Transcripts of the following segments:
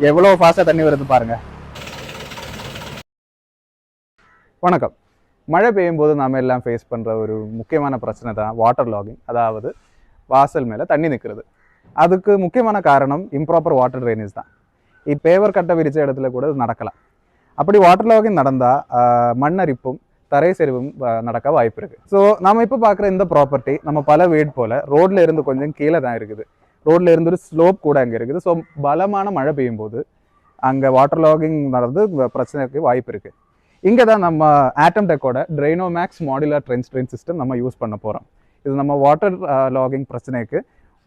எவ்வளோ ஃபாஸ்ட்டாக தண்ணி வருது பாருங்க. வணக்கம். மழை பெய்யும் போது நாம் எல்லாம் ஃபேஸ் பண்ணுற ஒரு முக்கியமான பிரச்சனை தான் வாட்டர் லாகிங், அதாவது வாசல் மேலே தண்ணி நிற்கிறது. அதுக்கு முக்கியமான காரணம் இம்ப்ராப்பர் வாட்டர் ட்ரைனேஜ் தான். பேவர் கட்டை விரிச்ச இடத்துல கூட நடக்கலாம். அப்படி வாட்டர் லாகிங் நடந்தால் மண்ணரிப்பும் தரை சரிவும் நடக்க வாய்ப்பு இருக்குது. ஸோ நம்ம இப்போ பார்க்குற இந்த ப்ராப்பர்ட்டி நம்ம பல வீடு போல் ரோட்டில் இருந்து கொஞ்சம் கீழே தான் இருக்குது. ரோட்டில் இருந்து ஒரு ஸ்லோப் கூட அங்கே இருக்குது. ஸோ பலமான மழை பெய்யும் போது அங்கே வாட்டர் லாகிங் நடந்து பிரச்சனைக்கு வாய்ப்பு இருக்குது. இங்கே தான் நம்ம ஆட்டம் டெக்கோட ட்ரைனோமேக்ஸ் மாடுலர் ட்ரென்ச் ட்ரெயின் சிஸ்டம் நம்ம யூஸ் பண்ண போகிறோம். இது நம்ம வாட்டர் லாகிங் பிரச்சனைக்கு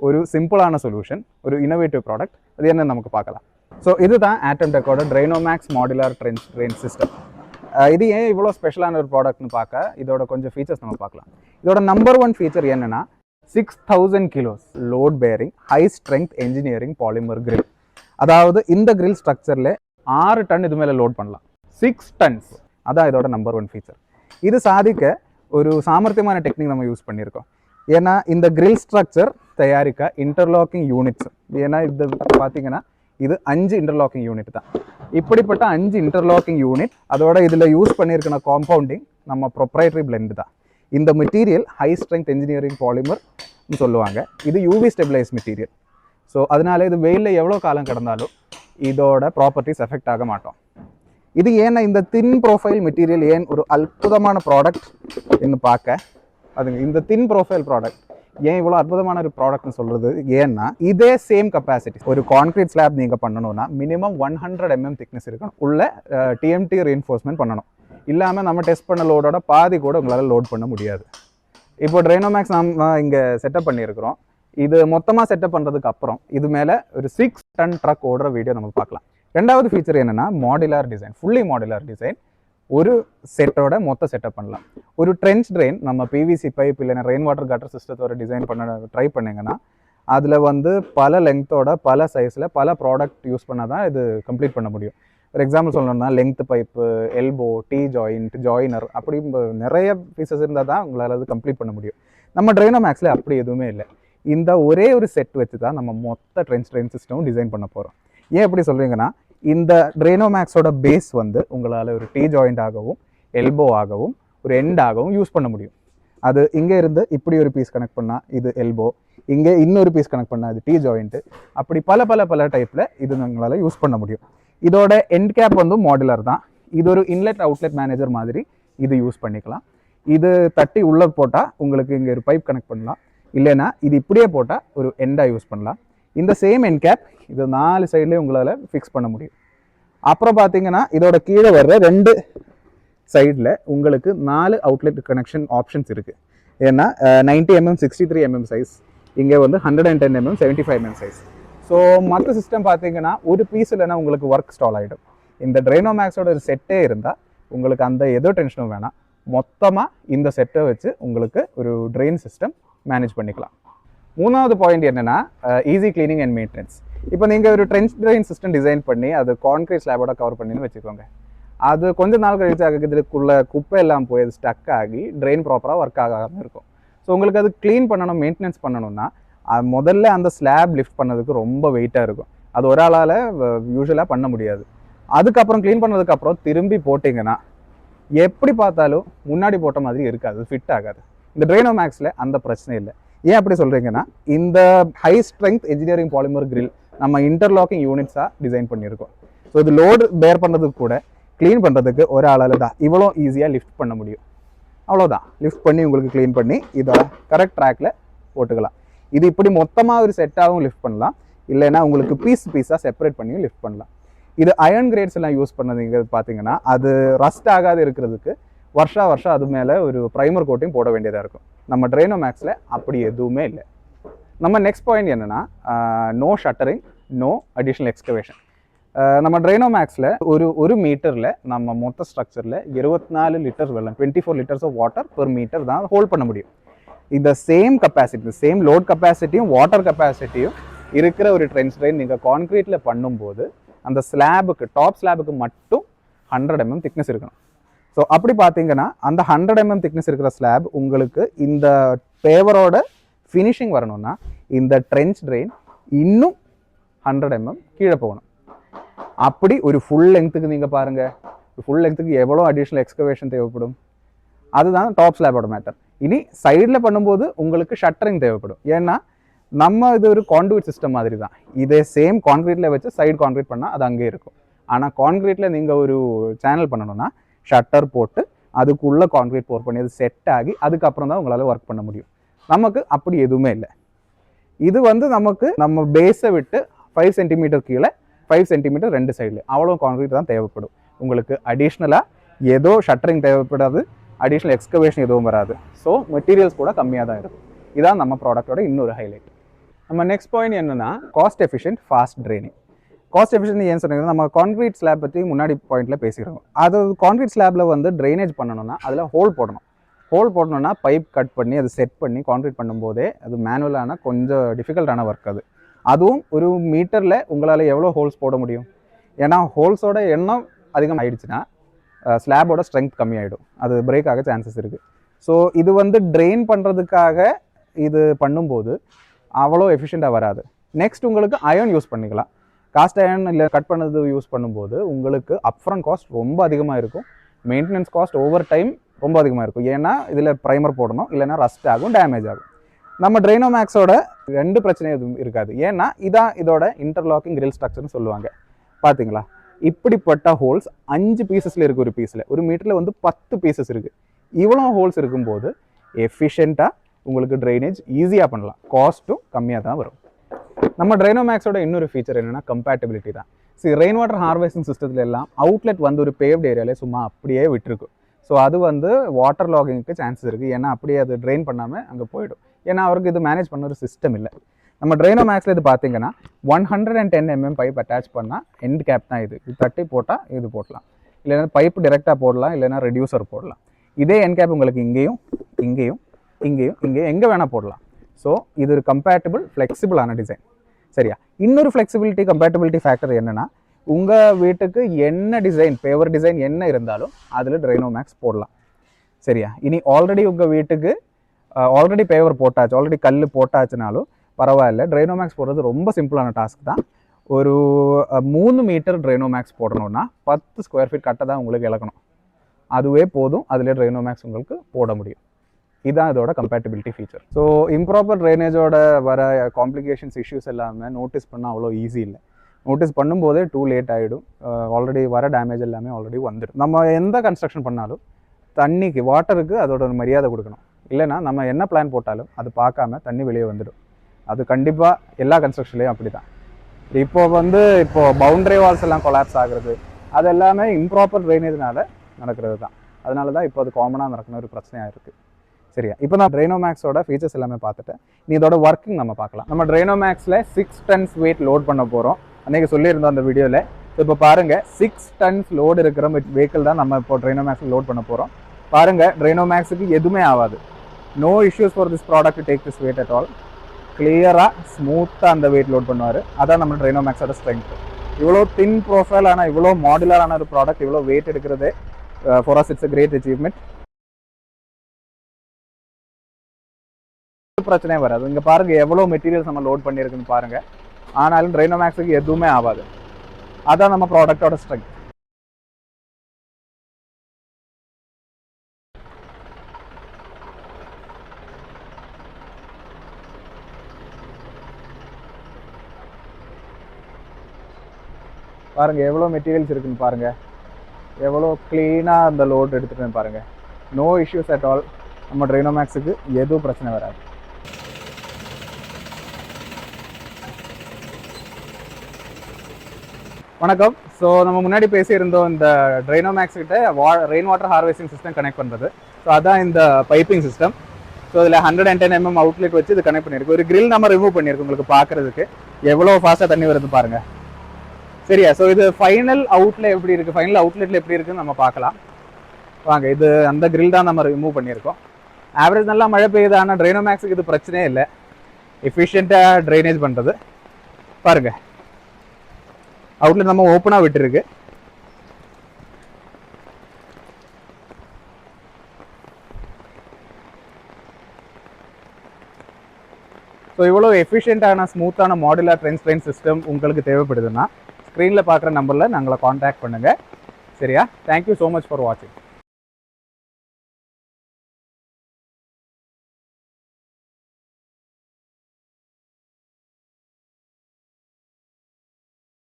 ஒரு சிம்பிளான சொல்யூஷன், ஒரு இனோவேட்டிவ் ப்ராடக்ட். அது என்ன நமக்கு பார்க்கலாம். ஸோ இதுதான் ஆட்டம் டெக்கோட ட்ரைனோமேக்ஸ் மாடுலர் ட்ரென்ச் ட்ரெயின் சிஸ்டம். இது ஏன் இவ்வளோ ஸ்பெஷலான ஒரு ப்ராடக்ட்னு பார்க்க இதோட கொஞ்சம் ஃபீச்சர்ஸ் நம்ம பார்க்கலாம். இதோட நம்பர் 1 ஃபீச்சர் என்னென்னா 6000 kilos load bearing high strength engineering polymer grill. அதாவது இந்த கிரில் ஸ்ட்ரக்சரில் 6 டன் இது மேலே லோட் பண்ணலாம். 6 tons அதான் இதோட நம்பர் 1 ஃபீச்சர். இது சாதிக்க ஒரு சாமர்த்தியமான டெக்னிக் நம்ம யூஸ் பண்ணியிருக்கோம். ஏன்னா இந்த கிரில் ஸ்ட்ரக்சர் தயாரிக்க இன்டர்லாக்கிங் யூனிட்ஸ், ஏன்னா இது பார்த்தீங்கன்னா இது 5 இன்டர்லாக்கிங் யூனிட் தான். இப்படிப்பட்ட 5 இன்டர்லாக்கிங் யூனிட், அதோட இதில் யூஸ் பண்ணியிருக்கிற காம்பவுண்டிங் நம்ம ப்ரொப்ரைட்டரி பிளெண்ட் தான். இந்த material high strength engineering polymer சொல்லுவாங்க. இது யூவி ஸ்டெபிளைஸ் மெட்டீரியல். ஸோ அதனால இது வெயிலில் எவ்வளோ காலம் கிடந்தாலும் இதோட ப்ராப்பர்ட்டிஸ் எஃபெக்ட் ஆக மாட்டோம். இது ஏன்னா இந்த தின் ப்ரொஃபைல் மெட்டீரியல் ஏன் ஒரு அற்புதமான ப்ராடக்ட் என்று பார்க்க, அதுங்க இந்த தின் ப்ரொஃபைல் ப்ராடக்ட் ஏன் இவ்வளோ அற்புதமான ஒரு ப்ராடக்ட்னு சொல்கிறது ஏன்னா இதே சேம் கெப்பாசிட்டி ஒரு கான்க்ரீட் ஸ்லாப் நீங்கள் பண்ணணும்னா மினிமம் 100 mm திக்னஸ் இருக்கணும். உள்ள டிஎம்டி ரீஎன்ஃபோர்ஸ்மெண்ட் பண்ணணும். இல்லாமல் நம்ம டெஸ்ட் பண்ண லோடோட பாதி கூட உங்களால் லோட் பண்ண முடியாது. இப்போ ட்ரைனோமேக்ஸ் நம்ம இங்கே செட்டப் பண்ணியிருக்கிறோம். இது மொத்தமாக செட்டப் பண்ணுறதுக்கு அப்புறம் இது மேலே ஒரு 6 ton ட்ரக் ஓடுற வீடியோ நம்ம பார்க்கலாம். ரெண்டாவது ஃபீச்சர் என்னென்னா modular design, fully modular design. ஒரு செட்டோட மொத்த செட்டப் பண்ணலாம். ஒரு ட்ரென்ச் ட்ரெயின் நம்ம பிவிசி பைப் இல்லைன்னா ரெயின் வாட்டர் கட்டர் சிஸ்டத்தோட டிசைன் பண்ண ட்ரை பண்ணிங்கன்னா அதில் பல லெங்க்த்தோட பல சைஸில் பல ப்ராடக்ட் யூஸ் பண்ணால் தான் இது கம்ப்ளீட் பண்ண முடியும். ஃபார் எக்ஸாம்பிள் சொல்லணும்னா length pipe, elbow, tea joint, joiner, அப்படி நிறைய பீசஸ் இருந்தால் தான் உங்களால் அது கம்ப்ளீட் பண்ண முடியும். நம்ம ட்ரைனோமேக்ஸில் அப்படி எதுவுமே இல்லை. இந்த ஒரே ஒரு செட் வச்சு தான் நம்ம மொத்த ட்ரென்ச் ட்ரெயின் சிஸ்டமும் டிசைன் பண்ண போகிறோம். ஏன் எப்படி சொல்கிறீங்கன்னா இந்த ட்ரைனோமேக்ஸோட பேஸ் உங்களால் ஒரு டீ ஜாயிண்ட் ஆகவும் எல்போ ஆகவும் ஒரு எண்ட் ஆகவும் யூஸ் பண்ண முடியும். அது இங்கே இருந்து இப்படி ஒரு பீஸ் கனெக்ட் பண்ணால் இது எல்போ, இங்கே இன்னொரு பீஸ் கனெக்ட் பண்ணால் இது டீ ஜாயிண்ட்டு, அப்படி பல பல பல டைப்பில் இது உங்களால் யூஸ் பண்ண முடியும். இதோட எண்ட் கேப் மாடுலர் தான். இது ஒரு இன்லெட் அவுட்லெட் மேனேஜர் மாதிரி இது யூஸ் பண்ணிக்கலாம். இது தட்டி உள்ளே போட்டால் உங்களுக்கு இங்கே ஒரு பைப் கனெக்ட் பண்ணலாம். இல்லைன்னா இது இப்படியே போட்டால் ஒரு எண்டாக யூஸ் பண்ணலாம். இந்த சேம் எண்ட் கேப் இது 4 சைட்லேயும் உங்களால் ஃபிக்ஸ் பண்ண முடியும். அப்புறம் பார்த்தீங்கன்னா இதோட கீழே வர்ற 2 சைடில் உங்களுக்கு 4 அவுட்லெட் கனெக்ஷன் ஆப்ஷன்ஸ் இருக்குது. ஏன்னா 90 mm 63 mm சைஸ், இங்கே 110 mm 75 mm சைஸ். ஸோ மற்ற சிஸ்டம் பார்த்தீங்கன்னா ஒரு பீஸ் இல்லைன்னா உங்களுக்கு ஒர்க் ஸ்டால் ஆகிடும். இந்த ட்ரைனோமேக்ஸோட ஒரு செட்டே இருந்தால் உங்களுக்கு அந்த எதோ டென்ஷனும் வேணாம். மொத்தமாக இந்த செட்டை வச்சு உங்களுக்கு ஒரு ட்ரெயின் சிஸ்டம் மேனேஜ் பண்ணிக்கலாம். மூணாவது பாயிண்ட் என்னென்னா ஈஸி கிளீனிங் அண்ட் மெயின்டெனன்ஸ். இப்போ நீங்கள் ஒரு ட்ரென்ச் ட்ரெயின் சிஸ்டம் டிசைன் பண்ணி அது கான்க்ரீட் ஸ்லாபோட கவர் பண்ணின்னு வச்சுக்கோங்க. அது கொஞ்ச நாள் கழிச்சு இதுக்குள்ள குப்பை எல்லாம் போய் அது ஸ்டக் ஆகி ட்ரெயின் ப்ராப்பராக ஒர்க் ஆகாமல் இருக்கும். ஸோ உங்களுக்கு அது க்ளீன் பண்ணணும், மெயின்டெனன்ஸ் பண்ணணும்னா முதல்ல அந்த ஸ்லாப் லிஃப்ட் பண்ணதுக்கு ரொம்ப வெயிட்டாக இருக்கும். அது ஒரு ஆளால் யூஸ்வலாக பண்ண முடியாது. அதுக்கப்புறம் க்ளீன் பண்ணதுக்கப்புறம் திரும்பி போட்டிங்கன்னா எப்படி பார்த்தாலும் முன்னாடி போட்ட மாதிரி இருக்காது, ஃபிட் ஆகாது. இந்த ட்ரைனோமேக்ஸில் அந்த பிரச்சனை இல்லை. ஏன் அப்படி சொல்கிறீங்கன்னா இந்த high strength engineering polymer grill நம்ம இன்டர்லாக்கிங் யூனிட்ஸாக டிசைன் பண்ணியிருக்கோம். ஸோ இது லோடு பேர் பண்ணுறதுக்கு கூட க்ளீன் பண்ணுறதுக்கு ஒரு ஆளால் தான் இவ்வளோ ஈஸியாக லிஃப்ட் பண்ண முடியும். அவ்வளோதான், லிஃப்ட் பண்ணி உங்களுக்கு க்ளீன் பண்ணி இதை கரெக்ட் ட்ராக்கில் போட்டுக்கலாம். இது இப்படி மொத்தமாக ஒரு செட்டாகவும் லிஃப்ட் பண்ணலாம், இல்லைன்னா உங்களுக்கு பீஸாக செப்பரேட் பண்ணியும் லிஃப்ட் பண்ணலாம். இது அயர்ன் கிரேட்ஸ் எல்லாம் யூஸ் பண்ணது பார்த்தீங்கன்னா அது ரஸ்ட் ஆகாது இருக்கிறதுக்கு வருஷம் அது மேலே ஒரு ப்ரைமர் கோட்டையும் போட வேண்டியதாக இருக்கும். நம்ம ட்ரைனோமேக்ஸில் அப்படி எதுவுமே இல்லை. நம்ம நெக்ஸ்ட் பாயிண்ட் என்னென்னா no shuttering, no additional excavation. நம்ம ட்ரைனோமேக்ஸில் ஒரு மீட்டரில் நம்ம மொத்த ஸ்ட்ரக்சரில் 24 லிட்டர்ஸ் வெள்ளம், 24 liters of water per meter தான் ஹோல்ட் பண்ண முடியும். இந்த சேம் கெப்பாசிட்டி, சேம் லோட் கெப்பாசிட்டியும் வாட்டர் கெப்பாசிட்டியும் இருக்கிற ஒரு ட்ரென்ச் ட்ரெயின் நீங்கள் கான்க்ரீட்டில் பண்ணும்போது அந்த ஸ்லாபுக்கு, டாப் ஸ்லாபுக்கு மட்டும் 100 mm திக்னஸ் இருக்கணும். ஸோ அப்படி பார்த்தீங்கன்னா அந்த 100 mm திக்னஸ் இருக்கிற ஸ்லாப் உங்களுக்கு இந்த பேவரோட ஃபினிஷிங் வரணும்னா இந்த ட்ரென்ச் ட்ரெயின் இன்னும் 100 mm கீழே போகணும். அப்படி ஒரு ஃபுல் லெங்க்த்துக்கு நீங்கள் பாருங்கள், ஃபுல் லெங்க்த்துக்கு எவ்வளோ அடிஷ்னல் எக்ஸ்கவேஷன் தேவைப்படும். அதுதான் டாப் ஸ்லாபோட மேட்டர். இனி சைடில் பண்ணும்போது உங்களுக்கு ஷட்டரிங் தேவைப்படும். ஏன்னா நம்ம இது ஒரு கான்க்ரீட் சிஸ்டம் மாதிரி தான். இதே சேம் கான்க்ரீட்டில் வச்சு சைடு கான்க்ரீட் பண்ணால் அது அங்கே இருக்கும். ஆனால் கான்க்ரீட்டில் நீங்கள் ஒரு சேனல் பண்ணணும்னா ஷட்டர் போட்டு அதுக்குள்ளே கான்க்ரீட் போர் பண்ணி அது செட் ஆகி அதுக்கப்புறம் தான் உங்களால் ஒர்க் பண்ண முடியும். நமக்கு அப்படி எதுவுமே இல்லை. இது வந்து நமக்கு நம்ம பேஸை விட்டு 5 சென்டிமீட்டர் கீழே 5 சென்டிமீட்டர் 2 சைடில் அவ்வளோ கான்க்ரீட் தான் தேவைப்படும். உங்களுக்கு அடிஷ்னலாக ஏதோ ஷட்டரிங் தேவைப்படாது, அடிஷ்னல் எக்ஸ்கவேஷன் எதுவும் வராது. ஸோ மெட்டீரியல்ஸ் கூட கம்மியாக தான் இருக்கும். இதான் நம்ம ப்ராடக்டோட இன்னொரு ஹைலைட். நம்ம நெக்ஸ்ட் பாயிண்ட் என்னன்னா cost efficient fast training. Cost efficient ஏன் சொன்னீங்கன்னா நம்ம கான்க்ரீட் ஸ்லாப் பற்றி முன்னாடி பாயிண்ட்டில் பேசிக்கிறோம். அது கான்க்ரீட் ஸ்லாபில் வந்து ட்ரைனேஜ் பண்ணணும்னா அதில் ஹோல் போடணும்னா பைப் கட் பண்ணி அதை செட் பண்ணி கான்க்ரீட் பண்ணும்போதே அது மேனுவலான கொஞ்சம் டிஃபிகல்ட்டான ஒர்க் அது. அதுவும் ஒரு மீட்டரில் உங்களால் எவ்வளோ ஹோல்ஸ் போட முடியும்? ஏன்னா ஹோல்ஸோட எண்ணம் அதிகம் ஆயிடுச்சுன்னா ஸ்லாபோட ஸ்ட்ரென்த் கம்மியாயிடும், அது பிரேக் ஆக சான்சஸ் இருக்குது. ஸோ இது வந்து ட்ரெயின் பண்ணுறதுக்காக இது பண்ணும்போது அவ்வளோ எஃபிஷியண்ட்டாக வராது. நெக்ஸ்ட் உங்களுக்கு அயர்ன் யூஸ் பண்ணிக்கலாம். காஸ்ட் அயர்ன் இல்லை கட் பண்ணது யூஸ் பண்ணும்போது உங்களுக்கு அப்ஃப்ரண்ட் காஸ்ட் ரொம்ப அதிகமாக இருக்கும். மெயின்டெனன்ஸ் காஸ்ட் ஓவர் டைம் ரொம்ப அதிகமாக இருக்கும். ஏன்னா இதில் ப்ரைமர் போடணும், இல்லைன்னா ரஸ்ட் ஆகும், டேமேஜ் ஆகும். நம்ம ட்ரைனோமேக்ஸோட 2 பிரச்சனை எதுவும் இருக்காது. ஏன்னா இதான் இதோட இன்டர்லாக்கிங் கிரில் ஸ்ட்ரக்சர்னு சொல்லுவாங்க. பார்த்தீங்களா, இப்படிப்பட்ட ஹோல்ஸ் 5 பீசஸில் இருக்குது. ஒரு பீஸில் ஒரு மீட்டரில் வந்து 10 பீசஸ் இருக்குது. இவ்வளோ ஹோல்ஸ் இருக்கும்போது எஃபிஷியண்ட்டாக உங்களுக்கு ட்ரைனேஜ் ஈஸியாக பண்ணலாம், காஸ்ட்டும் கம்மியாக தான் வரும். நம்ம ட்ரைனோமேக்ஸோட இன்னொரு ஃபீச்சர் என்னென்னா கம்பேட்டபிலிட்டி தான். சரி, ரெயின் வாட்டர் ஹார்வெஸ்டிங் சிஸ்டத்தில் எல்லாம் அவுட்லெட் வந்து ஒரு பேவ்ட் ஏரியாவிலே சும்மா அப்படியே விட்டுருக்கும். ஸோ அது வந்து வாட்டர் லாகிங்க்கு சான்சஸ் இருக்குது. ஏன்னா அப்படியே அது ட்ரெயின் பண்ணாமல் அங்கே போயிடும். ஏன்னா அவருக்கு இது மேனேஜ் பண்ண ஒரு சிஸ்டம் இல்லை. நம்ம ட்ரைனோமேக்ஸில் இது பார்த்தீங்கன்னா 110 mm பைப் அட்டாச் பண்ணால் எண்ட் கேப் தான் இது. இது தட்டி போட்டால் இது போடலாம், இல்லைன்னா பைப் டிரெக்டாக போடலாம், இல்லைன்னா ரெடியூசர் போடலாம். இதே எண்ட் கேப் உங்களுக்கு இங்கேயும் இங்கேயும் இங்கேயும் இங்கேயும் எங்கே வேணால் போடலாம். ஸோ இது ஒரு கம்பேட்டபிள் ஃப்ளெக்சிபிளான டிசைன். சரியா, இன்னொரு ஃப்ளெக்சிபிலிட்டி கம்பேட்டபிலிட்டி ஃபேக்டர் என்னென்னா உங்கள் வீட்டுக்கு என்ன டிசைன் பேவர் டிசைன் என்ன இருந்தாலும் அதில் ட்ரைனோமேக்ஸ் போடலாம். சரியா, இனி ஆல்ரெடி உங்கள் வீட்டுக்கு ஆல்ரெடி பேவர் போட்டாச்சு, ஆல்ரெடி கல் போட்டாச்சுனாலும் பரவாயில்ல. ட்ரைனோமேக்ஸ் போடுறது ரொம்ப சிம்பிளான டாஸ்க் தான். ஒரு 3 மீட்டர் ட்ரைனோமேக்ஸ் போடணும்னா 10 ஸ்கொயர் ஃபீட் கட்ட தான் உங்களுக்கு இழக்கணும். அதுவே போதும், அதிலே ட்ரைனோமேக்ஸ் உங்களுக்கு போட முடியும். இதுதான் இதோட கம்பேட்டபிலிட்டி ஃபீச்சர். ஸோ இம்ப்ராப்பர் ட்ரைனேஜோட வர காம்ப்ளிகேஷன்ஸ் இஷ்யூஸ் எல்லாமே நோட்டீஸ் பண்ணால் அவ்வளோ ஈஸி இல்லை. நோட்டீஸ் பண்ணும்போதே டூ லேட் ஆகிடும். ஆல்ரெடி வர டேமேஜ் எல்லாமே ஆல்ரெடி வந்துடும். நம்ம எந்த கன்ஸ்ட்ரக்ஷன் பண்ணாலும் தண்ணிக்கு வாட்டருக்கு அதோட ஒரு மரியாதை கொடுக்கணும். இல்லைனா நம்ம என்ன பிளான் போட்டாலும் அது பார்க்காம தண்ணி வெளியே வந்துடும். அது கண்டிப்பாக எல்லா கன்ஸ்ட்ரக்ஷன்லேயும் அப்படி தான். இப்போது பவுண்டரி வால்ஸ் எல்லாம் கொலாப்ஸ் ஆகுறது அது எல்லாமே இம்ப்ராப்பர் ட்ரைனேஜ்னால நடக்கிறது தான். அதனால தான் இப்போ அது காமனாக நடக்கிற ஒரு பிரச்சனையாக இருக்குது. சரியா, இப்போ நான் ட்ரைனோமேக்ஸோட ஃபீச்சர்ஸ் எல்லாமே பார்த்துட்டேன். நீ இதோட ஒர்க்கிங் நம்ம பார்க்கலாம். நம்ம ட்ரைனோமேக்ஸில் 6 tons வெயிட் லோட் பண்ண போகிறோம். அன்றைக்கி சொல்லியிருந்தோம் அந்த வீடியோவில். ஸோ இப்போ பாருங்கள், 6 tons லோடு இருக்கிற வெஹிக்கிள் தான் நம்ம இப்போ ட்ரைனோமேக்ஸில் லோட் பண்ண போகிறோம். பாருங்கள், ட்ரைனோமேக்ஸுக்கு எதுவுமே ஆகாது. No issues for this product to take this weight at all. கிளியராக ஸ்மூத்தாக அந்த வெயிட் லோட் பண்ணுவார். அதான் நம்ம ட்ரைனோமேக்ஸோட ஸ்ட்ரென்த். இவ்வளோ தின் ப்ரொஃபைல் ஆனால் இவ்வளோ மாடுலரான ஒரு ப்ராடக்ட் இவ்வளோ வெயிட் எடுக்கிறதே for as it's a great achievement. பிரச்சனையே வராது. இங்கே பாருங்கள் எவ்வளோ மெட்டீரியல்ஸ் நம்ம லோட் பண்ணியிருக்குன்னு பாருங்கள். ஆனாலும் ட்ரைனோமேக்ஸுக்கு எதுவுமே ஆகாது. அதான் நம்ம ப்ராடக்டோட ஸ்ட்ரென்த். பாருங்கள் எவ்வளோ மெட்டீரியல்ஸ் இருக்குன்னு பாருங்கள், எவ்வளோ க்ளீனாக அந்த லோட் எடுத்துகிட்டு பாருங்கள். No issues at all. நம்ம ட்ரைனோமேக்ஸுக்கு எதுவும் பிரச்சனை வராது. வணக்கம். ஸோ நம்ம முன்னாடி பேசியிருந்தோம் இந்த ட்ரைனோமேக்ஸ் கிட்ட rain water harvesting system connect பண்ணுறது. ஸோ அதான் இந்த பைப்பிங் சிஸ்டம். ஸோ இதில் 110 mm அவுட்லெட் வச்சு இது கனெக்ட் பண்ணியிருக்கு. ஒரு கிரில் நம்ம ரிமூவ் பண்ணியிருக்கு. உங்களுக்கு பார்க்குறதுக்கு எவ்வளோ ஃபாஸ்ட்டாக தண்ணி வருது பாருங்கள். சரியா, ஸோ இது ஃபைனல் அவுட்ல எப்படி இருக்குது, ஃபைனல் அவுட்லெட்டில் எப்படி இருக்குன்னு நம்ம பார்க்கலாம் வாங்க. இது அந்த கிரில் தான் நம்ம ரிமூவ் பண்ணியிருக்கோம். ஆவரேஜ் நல்லா மழை பெய்யுது. ஆனால் ட்ரைனோமேக்ஸுக்கு இது பிரச்சனையே இல்லை, எஃபிஷியண்ட்டாக ட்ரைனேஜ் பண்ணுறது. பாருங்கள், அவுட்லெட் நம்ம ஓப்பனாக விட்டுருக்கு. ஸோ இவ்வளோ எஃபிஷியண்ட்டான ஸ்மூத்தான மாடுலர் ட்ரெயின் சிஸ்டம் உங்களுக்கு தேவைப்படுதுன்னா ஸ்க்ரீனில் பார்க்குற நம்பரில் நாங்களை காண்டாக்ட் பண்ணுங்கள். சரியா? தேங்க்யூ ஸோ மச் ஃபார் வாட்சிங்.